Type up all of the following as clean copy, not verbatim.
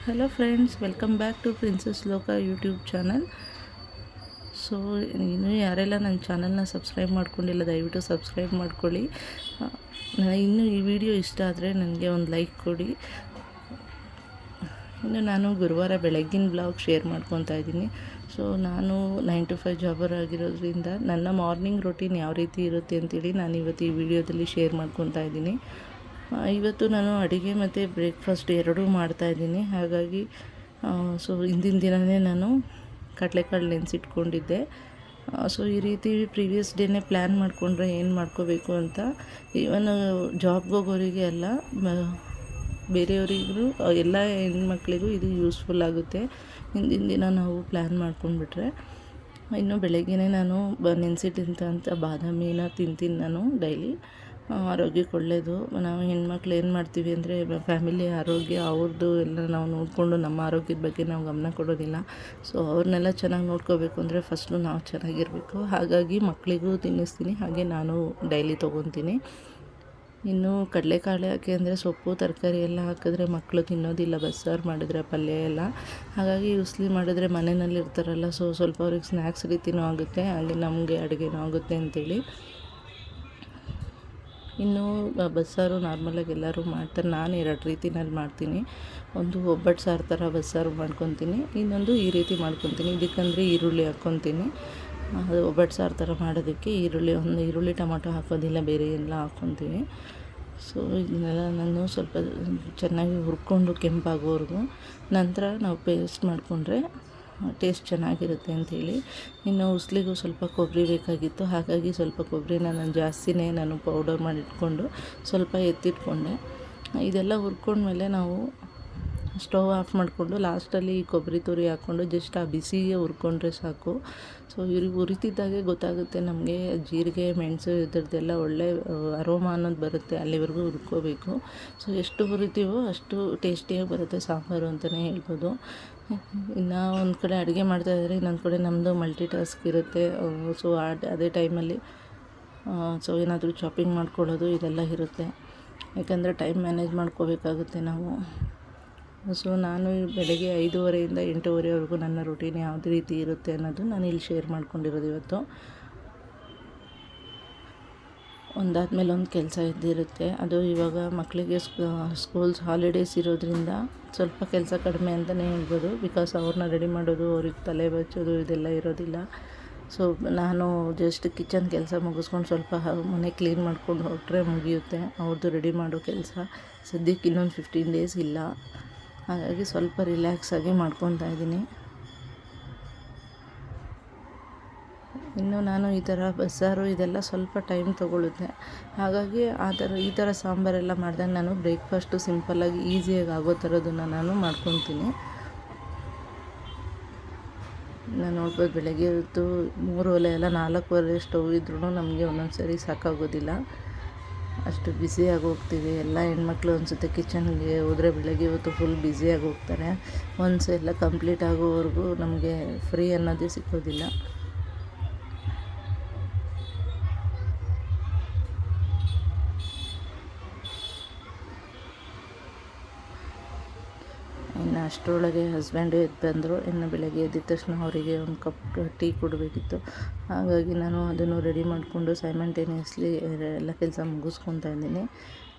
Hello friends, welcome back to princess Loka YouTube channel. So ಇನ್ನೂ ಯಾರೆಲ್ಲ ನನ್ನ ಚಾನಲ್ನ ಸಬ್ಸ್ಕ್ರೈಬ್ ಮಾಡ್ಕೊಂಡಿಲ್ಲ ದಯವಿಟ್ಟು ಸಬ್ಸ್ಕ್ರೈಬ್ ಮಾಡ್ಕೊಳ್ಳಿ. ಇನ್ನೂ ಈ ವಿಡಿಯೋ ಇಷ್ಟ ಆದರೆ ನನಗೆ ಒಂದು ಲೈಕ್ ಕೊಡಿ. ಇನ್ನು ನಾನು ಗುರುವಾರ ಬೆಳಗ್ಗಿನ ಬ್ಲಾಗ್ ಶೇರ್ ಮಾಡ್ಕೊತಾ ಇದ್ದೀನಿ. ಸೊ ನಾನು 9 to 5 ಜಾಬರ್ ಆಗಿರೋದ್ರಿಂದ ನನ್ನ ಮಾರ್ನಿಂಗ್ ರೊಟೀನ್ ಯಾವ ರೀತಿ ಇರುತ್ತೆ ಅಂತೇಳಿ ನಾನು ಇವತ್ತು ಈ ವಿಡಿಯೋದಲ್ಲಿ ಶೇರ್ ಮಾಡ್ಕೊತಾ ಇದ್ದೀನಿ. ಇವತ್ತು ನಾನು ಅಡುಗೆ ಮತ್ತು ಬ್ರೇಕ್ಫಾಸ್ಟ್ ಎರಡೂ ಮಾಡ್ತಾಯಿದ್ದೀನಿ. ಹಾಗಾಗಿ ಸೊ ಹಿಂದಿನ ದಿನವೇ ನಾನು ಕಡಲೆಕಾಳು ನೆನೆಸಿಟ್ಕೊಂಡಿದ್ದೆ. ಸೊ ಈ ರೀತಿ ಪ್ರೀವಿಯಸ್ ಡೇನೇ ಪ್ಲ್ಯಾನ್ ಮಾಡಿಕೊಂಡ್ರೆ ಏನು ಮಾಡ್ಕೋಬೇಕು ಅಂತ ಇವನ್ ಜಾಬ್ಗೆ ಹೋಗೋರಿಗೆ ಅಲ್ಲ, ಬೇರೆಯವರಿಗೂ ಎಲ್ಲ ಹೆಣ್ಮಕ್ಳಿಗೂ ಇದು ಯೂಸ್ಫುಲ್ ಆಗುತ್ತೆ. ಹಿಂದಿನ ದಿನ ನಾವು ಪ್ಲ್ಯಾನ್ ಮಾಡ್ಕೊಂಡ್ಬಿಟ್ರೆ ಇನ್ನು ಬೆಳಗ್ಗೆನೇ ನಾನು ನೆನೆಸಿಟ್ಟಂಥ ಬಾದಾಮಿನ ತಿಂತೀನಿ ನಾನು ಡೈಲಿ. ಆರೋಗ್ಯಕ್ಕೆ ಒಳ್ಳೆಯದು. ನಾವು ಹೆಣ್ಮಕ್ಳು ಏನು ಮಾಡ್ತೀವಿ ಅಂದರೆ ಫ್ಯಾಮಿಲಿ ಆರೋಗ್ಯ ಅವ್ರದ್ದು ಎಲ್ಲ ನಾವು ನೋಡಿಕೊಂಡು ನಮ್ಮ ಆರೋಗ್ಯದ ಬಗ್ಗೆ ನಾವು ಗಮನ ಕೊಡೋದಿಲ್ಲ. ಸೊ ಅವ್ರನ್ನೆಲ್ಲ ಚೆನ್ನಾಗಿ ನೋಡ್ಕೋಬೇಕು ಅಂದರೆ ಫಸ್ಟು ನಾವು ಚೆನ್ನಾಗಿರಬೇಕು. ಹಾಗಾಗಿ ಮಕ್ಕಳಿಗೂ ತಿನ್ನಿಸ್ತೀನಿ, ಹಾಗೆ ನಾನು ಡೈಲಿ ತೊಗೊತೀನಿ. ಇನ್ನು ಕಡಲೆಕಾಳು ಯಾಕೆ ಅಂದರೆ ಸೊಪ್ಪು ತರಕಾರಿ ಎಲ್ಲ ಹಾಕಿದ್ರೆ ಮಕ್ಕಳು ತಿನ್ನೋದಿಲ್ಲ, ಬಸ್ಸಾರು ಮಾಡಿದ್ರೆ ಪಲ್ಯ ಎಲ್ಲ. ಹಾಗಾಗಿ ಉಸ್ಲಿ ಮಾಡಿದ್ರೆ ಮನೆಯಲ್ಲಿ ಇರ್ತಾರಲ್ಲ, ಸೊ ಸ್ವಲ್ಪ ಅವ್ರಿಗೆ ಸ್ನ್ಯಾಕ್ಸ್ ರೀತಿಯೂ ಆಗುತ್ತೆ, ಹಾಗೆ ನಮಗೆ ಅಡುಗೆನೂ ಆಗುತ್ತೆ ಅಂಥೇಳಿ. ಇನ್ನು ಬಸ್ಸಾರು ನಾರ್ಮಲಾಗಿ ಎಲ್ಲರೂ ಮಾಡ್ತಾರೆ, ನಾನು 2 ರೀತಿನಲ್ಲಿ ಮಾಡ್ತೀನಿ. ಒಂದು ಒಬ್ಬಟ್ಟು ಸಾರು ಥರ ಬಸ್ಸಾರು ಮಾಡ್ಕೊತೀನಿ, ಇನ್ನೊಂದು ಈ ರೀತಿ ಮಾಡ್ಕೊತೀನಿ. ಇದಕ್ಕಂದರೆ ಈರುಳ್ಳಿ ಹಾಕ್ಕೊತೀನಿ. ಅದು ಒಬ್ಬಟ್ಟು ಸಾರು ಥರ ಮಾಡೋದಕ್ಕೆ ಒಂದು ಈರುಳ್ಳಿ ಟೊಮಟೊ ಹಾಕೋದಿಲ್ಲ, ಬೇರೆ ಎಲ್ಲ ಹಾಕ್ಕೊತೀನಿ. ಸೊ ಇದನ್ನೆಲ್ಲ ನಾನು ಸ್ವಲ್ಪ ಚೆನ್ನಾಗಿ ಹುರ್ಕೊಂಡು ಕೆಂಪಾಗೋವರೆಗೂ ನಂತರ ನಾವು ಪೇಸ್ಟ್ ಮಾಡಿಕೊಂಡ್ರೆ ಟೇಸ್ಟ್ ಚೆನ್ನಾಗಿರುತ್ತೆ ಅಂಥೇಳಿ. ಇನ್ನು ಉಸ್ಲಿಗೂ ಸ್ವಲ್ಪ ಕೊಬ್ಬರಿ ಬೇಕಾಗಿತ್ತು, ಹಾಗಾಗಿ ಸ್ವಲ್ಪ ಕೊಬ್ಬರಿನ ನಾನು ಪೌಡರ್ ಮಾಡಿಟ್ಕೊಂಡು ಸ್ವಲ್ಪ ಎತ್ತಿಟ್ಕೊಂಡೆ. ಇದೆಲ್ಲ ಹುರ್ಕೊಂಡ್ಮೇಲೆ ನಾವು ಸ್ಟವ್ ಆಫ್ ಮಾಡಿಕೊಂಡು ಲಾಸ್ಟಲ್ಲಿ ಕೊಬ್ಬರಿ ತುರಿ ಹಾಕ್ಕೊಂಡು ಜಸ್ಟ್ ಆ ಬಿಸಿಗೆ ಹುರ್ಕೊಂಡ್ರೆ ಸಾಕು. ಸೊ ಇವ್ರಿಗೆ ಹುರಿತಿದ್ದಾಗೆ ಗೊತ್ತಾಗುತ್ತೆ ನಮಗೆ ಜೀರಿಗೆ ಮೆಣಸು ಇದ್ರದ್ದೆಲ್ಲ ಒಳ್ಳೆ ಅರೋಮಾ ಅನ್ನೋದು ಬರುತ್ತೆ, ಅಲ್ಲಿವರೆಗೂ ಹುರ್ಕೋಬೇಕು. ಸೊ ಎಷ್ಟು ಹುರಿತೀವೋ ಅಷ್ಟು ಟೇಸ್ಟಿಯಾಗಿ ಬರುತ್ತೆ ಸಾಂಬಾರು ಅಂತಲೇ ಹೇಳ್ಬೋದು. ಇನ್ನು ಒಂದು ಕಡೆ ಅಡುಗೆ ಮಾಡ್ತಾಯಿದ್ರೆ ಇನ್ನೊಂದು ಕಡೆ ನಮ್ಮದು ಮಲ್ಟಿ ಟಾಸ್ಕ್ ಇರುತ್ತೆ. ಸೊ ಅದೇ ಟೈಮಲ್ಲಿ ಸೊ ಏನಾದರೂ ಶಾಪಿಂಗ್ ಮಾಡ್ಕೊಳ್ಳೋದು ಇದೆಲ್ಲ ಇರುತ್ತೆ, ಯಾಕಂದರೆ ಟೈಮ್ ಮ್ಯಾನೇಜ್ ಮಾಡ್ಕೋಬೇಕಾಗುತ್ತೆ ನಾವು. ಸೊ ನಾನು ಬೆಳಗ್ಗೆ 5:30 ಇಂದ 8:30ವರೆಗೂ ನನ್ನ ರೂಟೀನ್ ಯಾವುದೇ ರೀತಿ ಇರುತ್ತೆ ಅನ್ನೋದು ನಾನು ಇಲ್ಲಿ ಶೇರ್ ಮಾಡ್ಕೊಂಡಿರೋದು. ಇವತ್ತು ಒಂದಾದ್ಮೇಲೆ ಒಂದು ಕೆಲಸ ಇದ್ದಿರುತ್ತೆ. ಅದು ಇವಾಗ ಮಕ್ಕಳಿಗೆ ಸ್ಕೂಲ್ಸ್ ಹಾಲಿಡೇಸ್ ಇರೋದ್ರಿಂದ ಸ್ವಲ್ಪ ಕೆಲಸ ಕಡಿಮೆ ಅಂತಲೇ ಹೇಳ್ಬೋದು. ಬಿಕಾಸ್ ಅವ್ರನ್ನ ರೆಡಿ ಮಾಡೋದು, ಅವ್ರಿಗೆ ತಲೆ ಬಚ್ಚೋದು ಇದೆಲ್ಲ ಇರೋದಿಲ್ಲ. ಸೊ ನಾನು ಜಸ್ಟ್ ಕಿಚನ್ ಕೆಲಸ ಮುಗಿಸ್ಕೊಂಡು ಸ್ವಲ್ಪ ಮನೆ ಕ್ಲೀನ್ ಮಾಡ್ಕೊಂಡು ಹೊರಟ್ರೆ ಮುಗಿಯುತ್ತೆ ಅವ್ರದ್ದು ರೆಡಿ ಮಾಡೋ ಕೆಲಸ. ಸದ್ಯಕ್ಕೆ ಇನ್ನೊಂದು 15 ಡೇಸ್ ಇಲ್ಲ, ಹಾಗಾಗಿ ಸ್ವಲ್ಪ ರಿಲ್ಯಾಕ್ಸಾಗಿ ಮಾಡ್ಕೊತಾ ಇದ್ದೀನಿ. ಇನ್ನು ನಾನು ಈ ಥರ ಬಸ್ಸಾರು ಇದೆಲ್ಲ ಸ್ವಲ್ಪ ಟೈಮ್ ತೊಗೊಳುತ್ತೆ, ಹಾಗಾಗಿ ಈ ಥರ ಸಾಂಬಾರೆಲ್ಲ ಮಾಡಿದಾಗ ನಾನು ಬ್ರೇಕ್ಫಾಸ್ಟು ಸಿಂಪಲ್ಲಾಗಿ ಈಸಿಯಾಗಿ ಆಗೋ ಥರದನ್ನು ನಾನು ಮಾಡ್ಕೊತೀನಿ. ನಾನು ನೋಡ್ಬೋದು ಬೆಳಗ್ಗೆ ಹೊತ್ತು 3 ಒಲೆ ಎಲ್ಲ 4 ಒಲೆ ಸ್ಟವ್ ಇದ್ರೂ ನಮಗೆ ಒಂದೊಂದು ಸರಿ ಸಾಕಾಗೋದಿಲ್ಲ, ಅಷ್ಟು ಬ್ಯುಸಿಯಾಗಿ ಹೋಗ್ತೀವಿ. ಎಲ್ಲ ಹೆಣ್ಮಕ್ಳು ಅನಿಸುತ್ತೆ ಕಿಚನ್ಗೆ ಹೋದರೆ ಬೆಳಗ್ಗೆ ಹೊತ್ತು ಫುಲ್ ಬ್ಯುಸಿಯಾಗಿ ಹೋಗ್ತಾರೆ. ಒನ್ಸ್ ಎಲ್ಲ ಕಂಪ್ಲೀಟ್ ಆಗೋವರೆಗೂ ನಮಗೆ ಫ್ರೀ ಅನ್ನೋದೇ ಸಿಕ್ಕೋದಿಲ್ಲ. ಇನ್ನು ಅಷ್ಟರೊಳಗೆ ಹಸ್ಬೆಂಡು ಎದ್ದು ಬಂದರು. ಇನ್ನು ಬೆಳಗ್ಗೆ ಎದ್ದ ತಕ್ಷಣ ಅವರಿಗೆ ಒಂದು ಕಪ್ ಟೀ ಕೊಡಬೇಕಿತ್ತು, ಹಾಗಾಗಿ ನಾನು ಅದನ್ನು ರೆಡಿ ಮಾಡಿಕೊಂಡು ಸೈಮಲ್ಟೇನಿಯಸ್ಲಿ ಎಲ್ಲ ಕೆಲಸ ಮುಗಿಸ್ಕೊತಾ ಇದ್ದೀನಿ.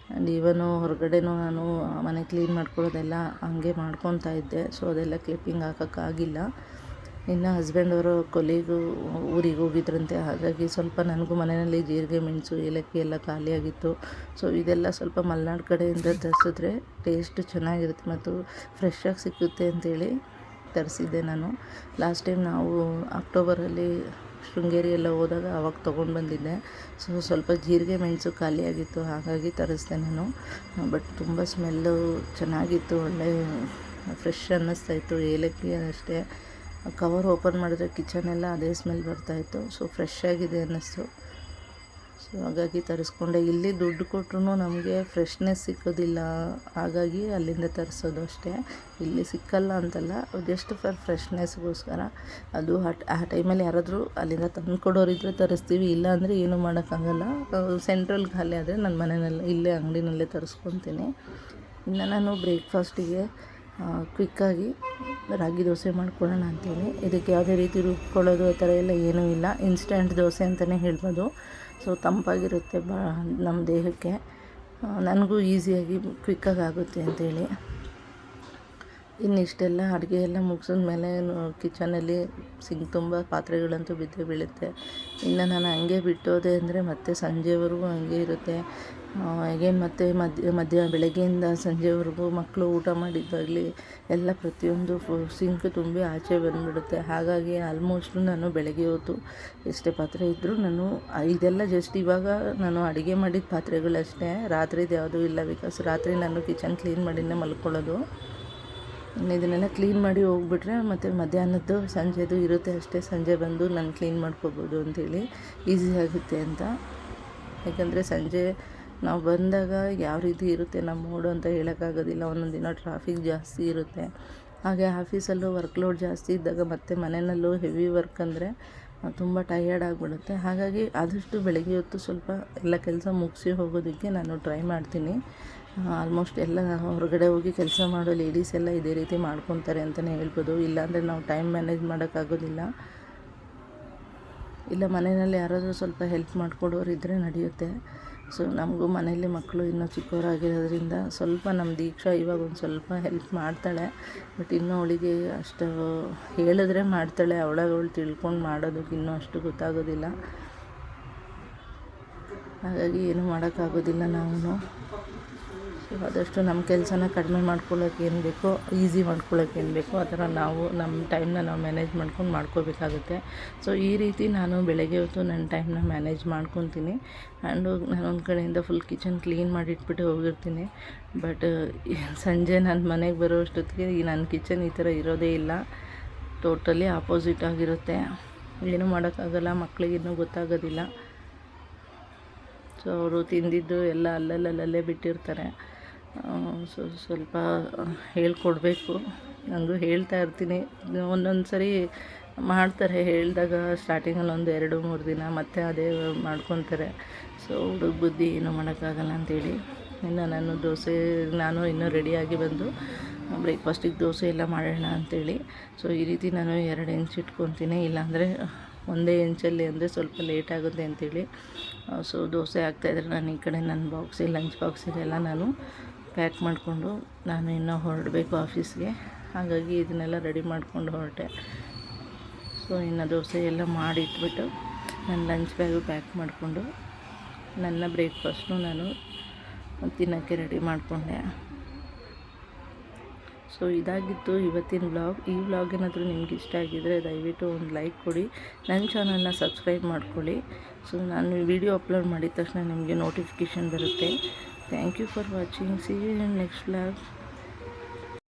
ಆ್ಯಂಡ್ ಇವನು ಹೊರಗಡೆನೂ ನಾನು ಮನೆ ಕ್ಲೀನ್ ಮಾಡ್ಕೊಳ್ಳೋದೆಲ್ಲ ಹಂಗೆ ಮಾಡ್ಕೊತಾ ಇದ್ದೆ. ಸೊ ಅದೆಲ್ಲ ಕ್ಲಿಪ್ಪಿಂಗ್ ಹಾಕೋಕ್ಕಾಗಿಲ್ಲ. ಇನ್ನು ಹಸ್ಬೆಂಡ್ ಅವರು ಕೊಲೀಗು ಊರಿಗೆ ಹೋಗಿದ್ರಂತೆ, ಹಾಗಾಗಿ ಸ್ವಲ್ಪ ನನಗೂ ಮನೆಯಲ್ಲಿ ಜೀರಿಗೆ ಮೆಣಸು ಏಲಕ್ಕಿ ಎಲ್ಲ ಖಾಲಿಯಾಗಿತ್ತು. ಸೊ ಇದೆಲ್ಲ ಸ್ವಲ್ಪ ಮಲೆನಾಡು ಕಡೆಯಿಂದ ತರಿಸಿದ್ರೆ ಟೇಸ್ಟ್ ಚೆನ್ನಾಗಿರುತ್ತೆ ಮತ್ತು ಫ್ರೆಶ್ಶಾಗಿ ಸಿಕ್ಕುತ್ತೆ ಅಂಥೇಳಿ ತರಿಸಿದ್ದೆ ನಾನು. ಲಾಸ್ಟ್ ಟೈಮ್ ನಾವು ಅಕ್ಟೋಬರಲ್ಲಿ ಶೃಂಗೇರಿ ಎಲ್ಲ ಹೋದಾಗ ಆವಾಗ ತೊಗೊಂಡು ಬಂದಿದ್ದೆ. ಸೊ ಸ್ವಲ್ಪ ಜೀರಿಗೆ ಮೆಣಸು ಖಾಲಿಯಾಗಿತ್ತು, ಹಾಗಾಗಿ ತರಿಸ್ದೆ ನಾನು. ಬಟ್ ತುಂಬ ಸ್ಮೆಲ್ಲು ಚೆನ್ನಾಗಿತ್ತು, ಒಳ್ಳೆ ಫ್ರೆಶ್ ಅನ್ನಿಸ್ತಾಯಿತ್ತು. ಏಲಕ್ಕಿ ಅಷ್ಟೇ, ಕವರ್ ಓಪನ್ ಮಾಡಿದ್ರೆ ಕಿಚನೆಲ್ಲ ಅದೇ ಸ್ಮೆಲ್ ಬರ್ತಾಯಿತ್ತು. ಸೊ ಫ್ರೆಶ್ ಆಗಿದೆ ಅನ್ನಿಸ್ತು. ಸೊ ಹಾಗಾಗಿ ತರಿಸ್ಕೊಂಡೆ. ಇಲ್ಲಿ ದುಡ್ಡು ಕೊಟ್ಟರು ನಮಗೆ ಫ್ರೆಶ್ನೆಸ್ ಸಿಕ್ಕೋದಿಲ್ಲ, ಹಾಗಾಗಿ ಅಲ್ಲಿಂದ ತರಿಸೋದು ಅಷ್ಟೇ. ಇಲ್ಲಿ ಸಿಕ್ಕಲ್ಲ ಅಂತಲ್ಲ, ಜಸ್ಟ್ ಫಾರ್ ಫ್ರೆಶ್ನೆಸ್ಗೋಸ್ಕರ. ಅದು ಆ ಟೈಮಲ್ಲಿ ಯಾರಾದರೂ ಅಲ್ಲಿಂದ ತಂದು ಕೊಡೋರಿದ್ದರೆ ತರಿಸ್ತೀವಿ, ಇಲ್ಲ ಅಂದರೆ ಏನೂ ಮಾಡೋಕ್ಕಾಗಲ್ಲ. ಸೆಂಟ್ರಲ್ ಖಾಲಿ ಆದರೆ ನನ್ನ ಮನೆಯಲ್ಲೇ ಇಲ್ಲೇ ಅಂಗಡಿನಲ್ಲೇ ತರಿಸ್ಕೊತೀನಿ. ಇನ್ನು ನಾನು ಬ್ರೇಕ್ಫಾಸ್ಟಿಗೆ ಕ್ವಿಕ್ಕಾಗಿ ರಾಗಿ ದೋಸೆ ಮಾಡ್ಕೊಳ್ಳೋಣ ಅಂತೇಳಿ. ಇದಕ್ಕೆ ಯಾವುದೇ ರೀತಿ ರುಬ್ಕೊಳ್ಳೋದು ಆ ಥರ ಎಲ್ಲ ಏನೂ ಇಲ್ಲ, ಇನ್ಸ್ಟೆಂಟ್ ದೋಸೆ ಅಂತಲೇ ಹೇಳ್ಬೋದು. ಸೊ ತಂಪಾಗಿರುತ್ತೆ ನಮ್ಮ ದೇಹಕ್ಕೆ, ನನಗೂ ಈಸಿಯಾಗಿ ಕ್ವಿಕ್ಕಾಗಿ ಆಗುತ್ತೆ ಅಂತೇಳಿ. ಇನ್ನಿಷ್ಟೆಲ್ಲ ಅಡುಗೆ ಎಲ್ಲ ಮುಗಿಸಿದ ಮೇಲೆ ಕಿಚನಲ್ಲಿ ಸಿಂಕ್ ತುಂಬ ಪಾತ್ರೆಗಳಂತೂ ಬಿದ್ದೇ ಬೀಳುತ್ತೆ. ಇನ್ನು ನಾನು ಹಂಗೆ ಬಿಟ್ಟೋದೆ ಅಂದರೆ ಮತ್ತೆ ಸಂಜೆವರೆಗೂ ಹಂಗೆ ಇರುತ್ತೆ. ಹೇಗೆ ಮತ್ತೆ ಮಧ್ಯ ಬೆಳಗ್ಗೆಯಿಂದ ಸಂಜೆವರೆಗೂ ಮಕ್ಕಳು ಊಟ ಮಾಡಿದ್ದಾಗಲಿ ಎಲ್ಲ ಪ್ರತಿಯೊಂದು ಸಿಂಕ್ ತುಂಬಿ ಆಚೆ ಬಂದುಬಿಡುತ್ತೆ. ಹಾಗಾಗಿ ಆಲ್ಮೋಸ್ಟ್ ನಾನು ಬೆಳಗ್ಗೆ ಹೊತ್ತು ಎಷ್ಟೇ ಪಾತ್ರೆ ಇದ್ದರೂ ನಾನು ಇದೆಲ್ಲ ಜಸ್ಟ್ ಇವಾಗ ನಾನು ಅಡುಗೆ ಮಾಡಿದ ಪಾತ್ರೆಗಳಷ್ಟೇ, ರಾತ್ರಿದು ಯಾವುದೂ ಇಲ್ಲ. ಬಿಕಾಸ್ ರಾತ್ರಿ ನಾನು ಕಿಚನ್ ಕ್ಲೀನ್ ಮಾಡಿನೇ ಮಲ್ಕೊಳ್ಳೋದು. ಇದನ್ನೆಲ್ಲ ಕ್ಲೀನ್ ಮಾಡಿ ಹೋಗ್ಬಿಟ್ರೆ ಮತ್ತು ಮಧ್ಯಾಹ್ನದ್ದು ಸಂಜೆದು ಇರುತ್ತೆ ಅಷ್ಟೇ. ಸಂಜೆ ಬಂದು ನಾನು ಕ್ಲೀನ್ ಮಾಡ್ಕೋಬೋದು ಅಂಥೇಳಿ, ಈಸಿ ಆಗುತ್ತೆ ಅಂತ. ಯಾಕಂದರೆ ಸಂಜೆ ನಾವು ಬಂದಾಗ ಯಾವ ರೀತಿ ಇರುತ್ತೆ ನಮ್ಮ ಮೂಡು ಅಂತ ಹೇಳೋಕ್ಕಾಗೋದಿಲ್ಲ. ಒಂದೊಂದು ದಿನ ಟ್ರಾಫಿಕ್ ಜಾಸ್ತಿ ಇರುತ್ತೆ, ಹಾಗೆ ಆಫೀಸಲ್ಲೂ ವರ್ಕ್ ಲೋಡ್ ಜಾಸ್ತಿ ಇದ್ದಾಗ ಮತ್ತು ಮನೆಯಲ್ಲೂ ಹೆವಿ ವರ್ಕ್ ಅಂದರೆ ತುಂಬ ಟಯರ್ಡ್ ಆಗಿಬಿಡುತ್ತೆ. ಹಾಗಾಗಿ ಆದಷ್ಟು ಬೆಳಗ್ಗೆ ಹೊತ್ತು ಸ್ವಲ್ಪ ಎಲ್ಲ ಕೆಲಸ ಮುಗಿಸಿ ಹೋಗೋದಕ್ಕೆ ನಾನು ಟ್ರೈ ಮಾಡ್ತೀನಿ. ಆಲ್ಮೋಸ್ಟ್ ಎಲ್ಲ ಹೊರಗಡೆ ಹೋಗಿ ಕೆಲಸ ಮಾಡೋ ಲೇಡೀಸ್ ಎಲ್ಲ ಇದೇ ರೀತಿ ಮಾಡ್ಕೊತಾರೆ ಅಂತಲೇ ಹೇಳ್ಬೋದು. ಇಲ್ಲಾಂದರೆ ನಾವು ಟೈಮ್ ಮ್ಯಾನೇಜ್ ಮಾಡೋಕ್ಕಾಗೋದಿಲ್ಲ. ಇಲ್ಲ ಮನೆಯಲ್ಲಿ ಯಾರಾದರೂ ಸ್ವಲ್ಪ ಹೆಲ್ಪ್ ಮಾಡಿಕೊಡೋರು ಇದ್ದರೆ ನಡೆಯುತ್ತೆ. ಸೊ ನಮಗೂ ಮನೆಯಲ್ಲಿ ಮಕ್ಕಳು ಇನ್ನೂ ಚಿಕ್ಕವರಾಗಿರೋದ್ರಿಂದ ಸ್ವಲ್ಪ ನಮ್ಮ ದೀಕ್ಷಾ ಇವಾಗ ಒಂದು ಸ್ವಲ್ಪ ಹೆಲ್ಪ್ ಮಾಡ್ತಾಳೆ. ಬಟ್ ಇನ್ನೂ ಅವಳಿಗೆ ಅಷ್ಟು ಹೇಳಿದ್ರೆ ಮಾಡ್ತಾಳೆ, ಅವಳು ತಿಳ್ಕೊಂಡು ಮಾಡೋದಕ್ಕೆ ಇನ್ನೂ ಅಷ್ಟು ಗೊತ್ತಾಗೋದಿಲ್ಲ. ಹಾಗಾಗಿ ಏನೂ ಮಾಡೋಕ್ಕಾಗೋದಿಲ್ಲ ನಾವು. ಸೊ ಆದಷ್ಟು ನಮ್ಮ ಕೆಲಸನ ಕಡಿಮೆ ಮಾಡ್ಕೊಳ್ಳೋಕೆ ಏನು ಬೇಕೋ, ಈಸಿ ಮಾಡ್ಕೊಳ್ಳೋಕೆ ಏನು ಬೇಕೋ ಆ ಥರ ನಾವು ನಮ್ಮ ಟೈಮ್ನ ನಾವು ಮ್ಯಾನೇಜ್ ಮಾಡ್ಕೊಂಡು ಮಾಡ್ಕೋಬೇಕಾಗುತ್ತೆ. ಸೊ ಈ ರೀತಿ ನಾನು ಬೆಳಗ್ಗೆ ಹೊತ್ತು ನನ್ನ ಟೈಮ್ನ ಮ್ಯಾನೇಜ್ ಮಾಡ್ಕೊತೀನಿ. ಆ್ಯಂಡು ನಾನು ಒಂದು ಕಡೆಯಿಂದ ಫುಲ್ ಕಿಚನ್ ಕ್ಲೀನ್ ಮಾಡಿಟ್ಬಿಟ್ಟು ಹೋಗಿರ್ತೀನಿ. ಬಟ್ ಸಂಜೆ ನಾನು ಮನೆಗೆ ಬರೋ ಅಷ್ಟೊತ್ತಿಗೆ ನನ್ನ ಕಿಚನ್ ಈ ಥರ ಇರೋದೇ ಇಲ್ಲ, ಟೋಟಲಿ ಆಪೋಸಿಟ್ ಆಗಿರುತ್ತೆ. ಏನೂ ಮಾಡೋಕ್ಕಾಗಲ್ಲ, ಮಕ್ಕಳಿಗಿನ್ನೂ ಗೊತ್ತಾಗೋದಿಲ್ಲ. ಸೊ ಅವರು ತಿಂದಿದ್ದು ಎಲ್ಲ ಅಲ್ಲಲ್ಲೇ ಬಿಟ್ಟಿರ್ತಾರೆ. ಸೊ ಸ್ವಲ್ಪ ಹೇಳ್ಕೊಡ್ಬೇಕು. ನನಗೂ ಹೇಳ್ತಾ ಇರ್ತೀನಿ, ಒಂದೊಂದು ಸರಿ ಮಾಡ್ತಾರೆ. ಹೇಳಿದಾಗ ಸ್ಟಾರ್ಟಿಂಗಲ್ಲಿ ಒಂದು 2-3 ದಿನ ಮತ್ತೆ ಅದೇ ಮಾಡ್ಕೊತಾರೆ. ಸೊ ಹುಡುಗ ಬುದ್ಧಿ ಏನೂ ಮಾಡೋಕ್ಕಾಗಲ್ಲ ಅಂಥೇಳಿ ಇನ್ನು ನಾನು ಇನ್ನೂ ರೆಡಿಯಾಗಿ ಬಂದು ಬ್ರೇಕ್ಫಾಸ್ಟಿಗೆ ದೋಸೆ ಎಲ್ಲ ಮಾಡೋಣ ಅಂಥೇಳಿ. ಸೊ ಈ ರೀತಿ ನಾನು 2 ಇಂಚ್ ಇಟ್ಕೊತೀನಿ, ಇಲ್ಲಾಂದರೆ ಒಂದೇ ಇಂಚಲ್ಲಿ ಅಂದರೆ ಸ್ವಲ್ಪ ಲೇಟ್ ಆಗುತ್ತೆ ಅಂಥೇಳಿ. ಸೊ ದೋಸೆ ಆಗ್ತಾಯಿದ್ರೆ ನಾನು ಈ ಕಡೆ ನನ್ನ ಲಂಚ್ ಬಾಕ್ಸಿಗೆಲ್ಲ ನಾನು ಪ್ಯಾಕ್ ಮಾಡಿಕೊಂಡು ನಾನು ಇನ್ನೂ ಹೊರಡಬೇಕು ಆಫೀಸ್ಗೆ. ಹಾಗಾಗಿ ಇದನ್ನೆಲ್ಲ ರೆಡಿ ಮಾಡ್ಕೊಂಡು ಹೊರಟೆ. ಸೊ ಇನ್ನು ದೋಸೆ ಎಲ್ಲ ಮಾಡಿಟ್ಬಿಟ್ಟು ನನ್ನ ಲಂಚ್ ಬ್ಯಾಗು ಪ್ಯಾಕ್ ಮಾಡಿಕೊಂಡು ನನ್ನ ಬ್ರೇಕ್ಫಾಸ್ಟು ನಾನು ತಿನ್ನೋಕ್ಕೆ ರೆಡಿ ಮಾಡಿಕೊಂಡೆ. ಸೊ ಇದಾಗಿತ್ತು ಇವತ್ತಿನ ವ್ಲಾಗ್. ಈ ವ್ಲಾಗ್ ಏನಾದರೂ ನಿಮ್ಗೆ ಇಷ್ಟ ಆಗಿದ್ದರೆ ದಯವಿಟ್ಟು ಒಂದು ಲೈಕ್ ಕೊಡಿ, ನನ್ನ ಚಾನಲ್ನ ಸಬ್ಸ್ಕ್ರೈಬ್ ಮಾಡ್ಕೊಳ್ಳಿ. ಸೊ ನಾನು ವಿಡಿಯೋ ಅಪ್ಲೋಡ್ ಮಾಡಿದ ತಕ್ಷಣ ನಿಮಗೆ ನೋಟಿಫಿಕೇಷನ್ ಬರುತ್ತೆ. Thank you for watching. See you in next vlog.